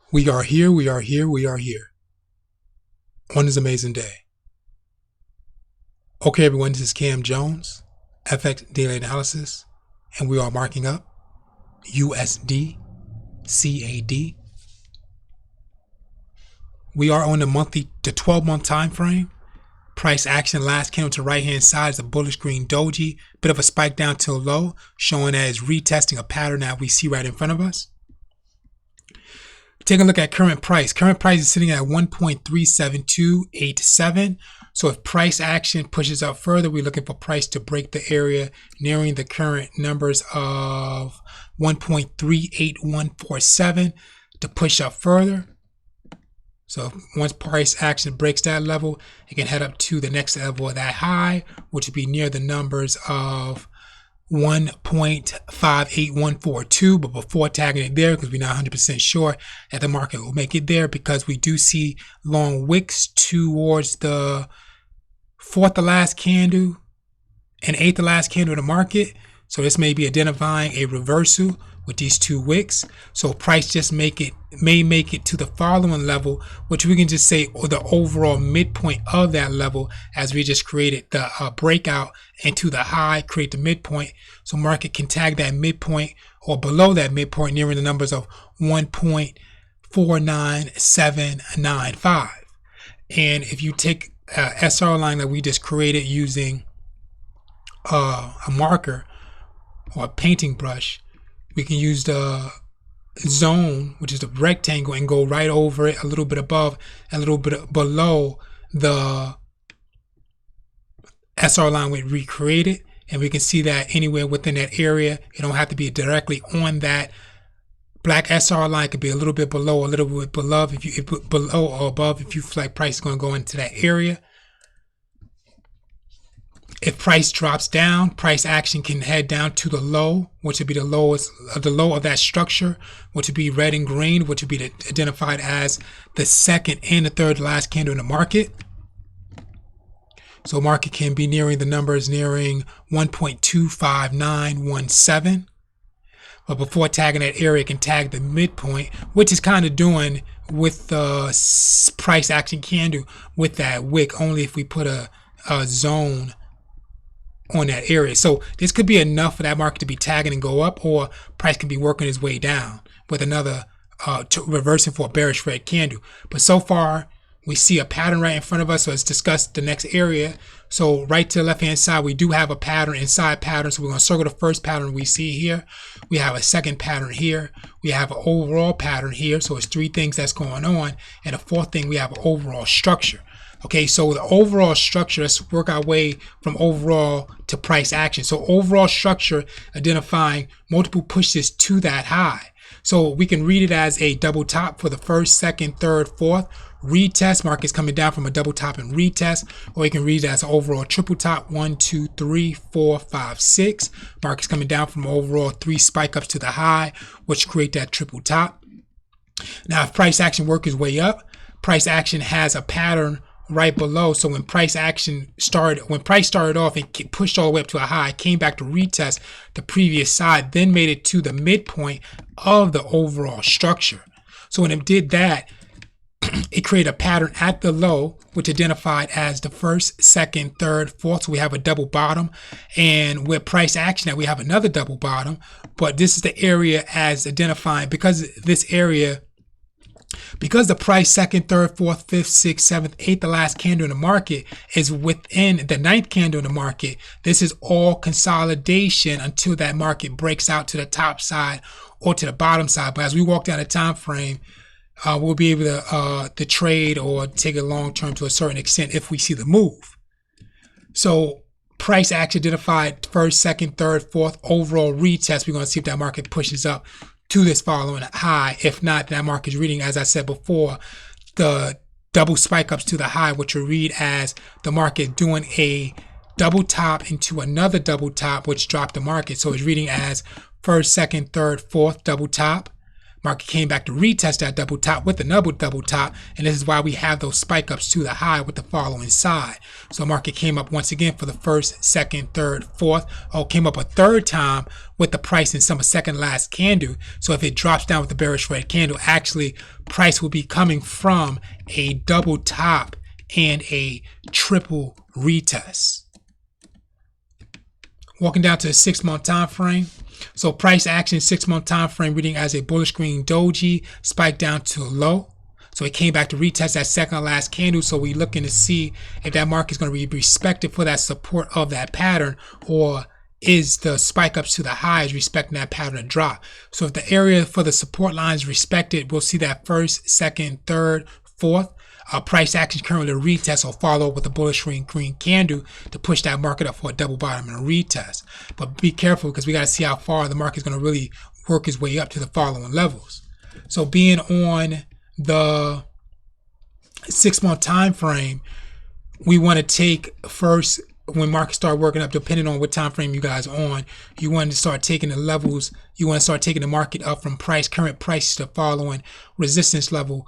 We are here, we are here, we are here on this amazing day. Okay, everyone, this is Cam Jones, FX Daily Analysis, and we are marking up USD, CAD. We are on the 12-month time frame. Price action last candle to right hand side is a bullish green doji, bit of a spike down till low, showing that it's retesting a pattern that we see right in front of us. Take a look at current price. Current price is sitting at 1.37287. So if price action pushes up further, we're looking for price to break the area nearing the current numbers of 1.38147 to push up further. So once price action breaks that level, it can head up to the next level of that high, which would be near the numbers of 1.58142, but before tagging it there, because we're not 100% sure that the market will make it there, because we do see long wicks towards the fourth to last candle and eighth to last candle of the market. So this may be identifying a reversal with these two wicks. So price just may make it to the following level, which we can just say or the overall midpoint of that level, as we just created the breakout into the high, create the midpoint. So market can tag that midpoint or below that midpoint nearing the numbers of 1.49795. And if you take SR line that we just created using a marker or a painting brush, we can use the zone, which is the rectangle, and go right over it, a little bit above, a little bit below the SR line we recreated, and we can see that anywhere within that area. It don't have to be directly on that black SR line. It could be a little bit below, a little bit below, if you below or above, if you feel like price is going to go into that area. If price drops down, price action can head down to the low, which would be the low of that structure, which would be red and green, which would be identified as the second and the third last candle in the market. So market can be nearing the numbers nearing 1.25917. But before tagging that area, it can tag the midpoint, which is kind of doing with the price action candle with that wick, only if we put a zone on that area. So this could be enough for that market to be tagging and go up, or price can be working its way down with another reversing for a bearish red candle. But so far we see a pattern right in front of us, so let's discuss the next area. So right to the left hand side, we do have a pattern inside pattern. So we're going to circle the first pattern we see here. We have a second pattern here. We have an overall pattern here. So it's three things that's going on, and the fourth thing, we have an overall structure. Okay, so the overall structure, let's work our way from overall to price action. So overall structure identifying multiple pushes to that high. So we can read it as a double top for the first, second, third, fourth. Retest, market's coming down from a double top and retest. Or you can read it as an overall triple top, 1, 2, 3, 4, 5, 6. Market's coming down from overall 3 spike ups to the high, which create that triple top. Now, if price action works its way up, price action has a pattern right below. So when price started off and pushed all the way up to a high, came back to retest the previous side, then made it to the midpoint of the overall structure. So when it did that, it created a pattern at the low, which identified as the first, second, third, fourth. So we have a double bottom, and with price action that we have another double bottom. But this is the area as identifying, because this area, because the price second, third, fourth, fifth, sixth, seventh, eighth, the last candle in the market is within the ninth candle in the market. This is all consolidation until that market breaks out to the top side or to the bottom side. But as we walk down the time frame, we'll be able to trade or take it long term to a certain extent if we see the move. So price action identified first, second, third, fourth, overall retest. We're going to see if that market pushes up to this following high. If not, that market is reading, as I said before, the double spike ups to the high, which will read as the market doing a double top into another double top, which dropped the market. So it's reading as first, second, third, fourth double top, Market came back to retest that double top with another double top, and this is why we have those spike ups to the high with the following side. So market came up once again for the first, second, third, fourth. Oh, came up a third time with the price in some second last candle. So if it drops down with the bearish red candle, actually price will be coming from a double top and a triple retest. Walking down to the 6-month time frame. So price action 6-month time frame reading as a bullish green doji, spiked down to a low. So it came back to retest that second last candle. So we're looking to see if that market is going to be respected for that support of that pattern, or is the spike ups to the highs respecting that pattern of drop. So if the area for the support line is respected, we'll see that first, second, third, fourth. Price action currently a retest or follow with a bullish green candle to push that market up for a double bottom and a retest. But be careful, because we got to see how far the market is going to really work its way up to the following levels. So being on the 6-month time frame, we want to take first, when markets start working up, depending on what time frame you guys are on, you want to start taking the levels, you want to start taking the market up from current price to following resistance level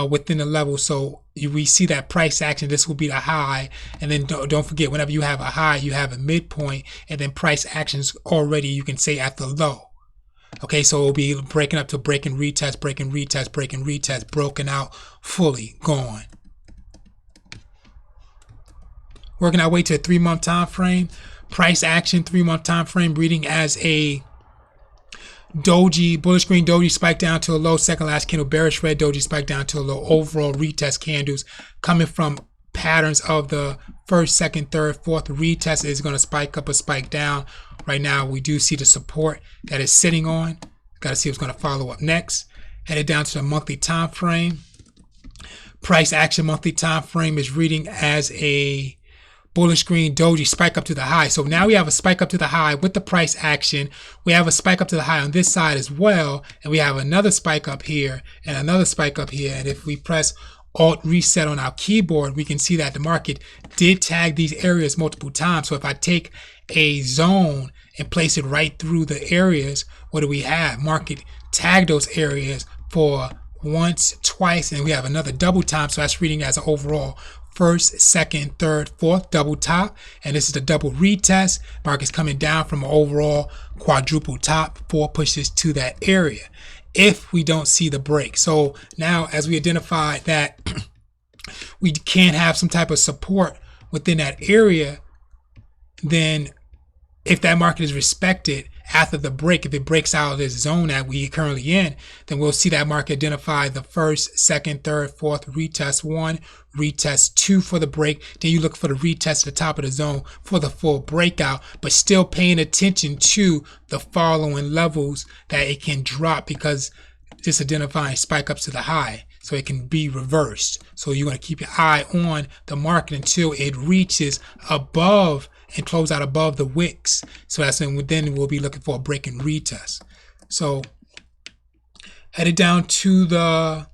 within the level. So we see that price action, this will be the high, and then don't forget, whenever you have a high, you have a midpoint, and then price actions already, you can say, at the low. Okay, so it'll be breaking up to breaking retest, breaking retest, breaking retest, broken out, fully gone. Working our way to a 3-month time frame. Price action 3-month time frame reading as a doji, bullish green doji, spiked down to a low, second last candle, bearish red doji, spiked down to a low. Overall retest candles coming from patterns of the first, second, third, fourth. Retest is going to spike up or spike down. Right now we do see the support that is sitting on. Got to see what's going to follow up next. Headed down to the monthly time frame. Price action monthly time frame is reading as a bullish green doji, spike up to the high. So now we have a spike up to the high with the price action. We have a spike up to the high on this side as well, and we have another spike up here and another spike up here. And if we press Alt reset on our keyboard, we can see that the market did tag these areas multiple times. So if I take a zone and place it right through the areas, what do we have? Market tag those areas for once, twice, and we have another double time. So that's reading as an overall first, second, third, fourth double top, and this is the double retest. Market's coming down from an overall quadruple top, 4 pushes to that area if we don't see the break. So now, as we identified that we can't have some type of support within that area, then if that market is respected after the break, if it breaks out of this zone that we are currently in, then we'll see that market identify the first, second, third, fourth, retest 1, retest 2 for the break. Then you look for the retest at the top of the zone for the full breakout, but still paying attention to the following levels that it can drop, because this identifying spike ups to the high. So it can be reversed. So you want to keep your eye on the market until it reaches above and close out above the wicks. So that's when then we'll be looking for a break and retest. So headed down to the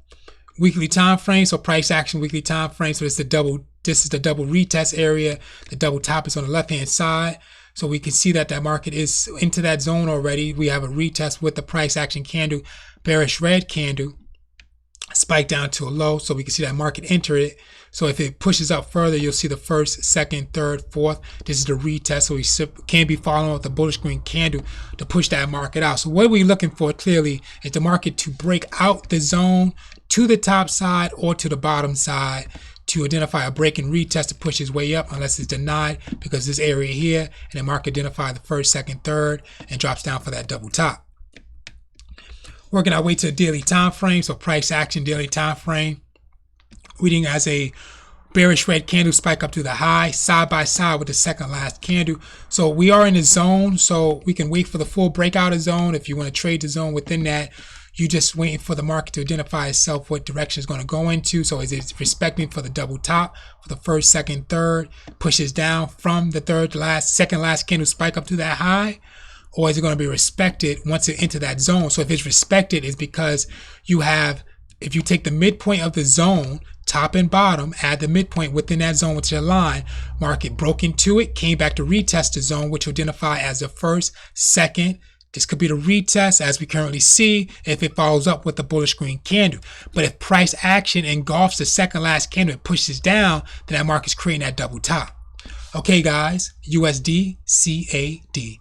weekly time frame. So price action weekly time frame. So this is the double retest area. The double top is on the left hand side. So we can see that that market is into that zone already. We have a retest with the price action candle, bearish red candle, spike down to a low. So we can see that market enter it. So if it pushes up further, you'll see the first, second, third, fourth. This is the retest. So we can be following with the bullish green candle to push that market out. So what we're looking for clearly is the market to break out the zone to the top side or to the bottom side to identify a break and retest to push its way up, unless it's denied, because this area here, and the market identify the first, second, third, and drops down for that double top. Working our way to the daily time frame. So price action daily time frame, reading as a bearish red candle, spike up to the high, side by side with the second last candle. So we are in the zone, so we can wait for the full breakout of zone. If you want to trade the zone within that, you just waiting for the market to identify itself what direction it's going to go into. So is it respecting for the double top for the first, second, third, pushes down from the second last candle, spike up to that high? Or is it going to be respected once it into that zone? So if it's respected, it's because you have, if you take the midpoint of the zone, top and bottom, add the midpoint within that zone with your line, market broke into it, came back to retest the zone, which will identify as the first, second, This could be the retest as we currently see if it follows up with the bullish green candle. But if price action engulfs the second last candle and pushes down, then that market's creating that double top. Okay, guys, USD, CAD.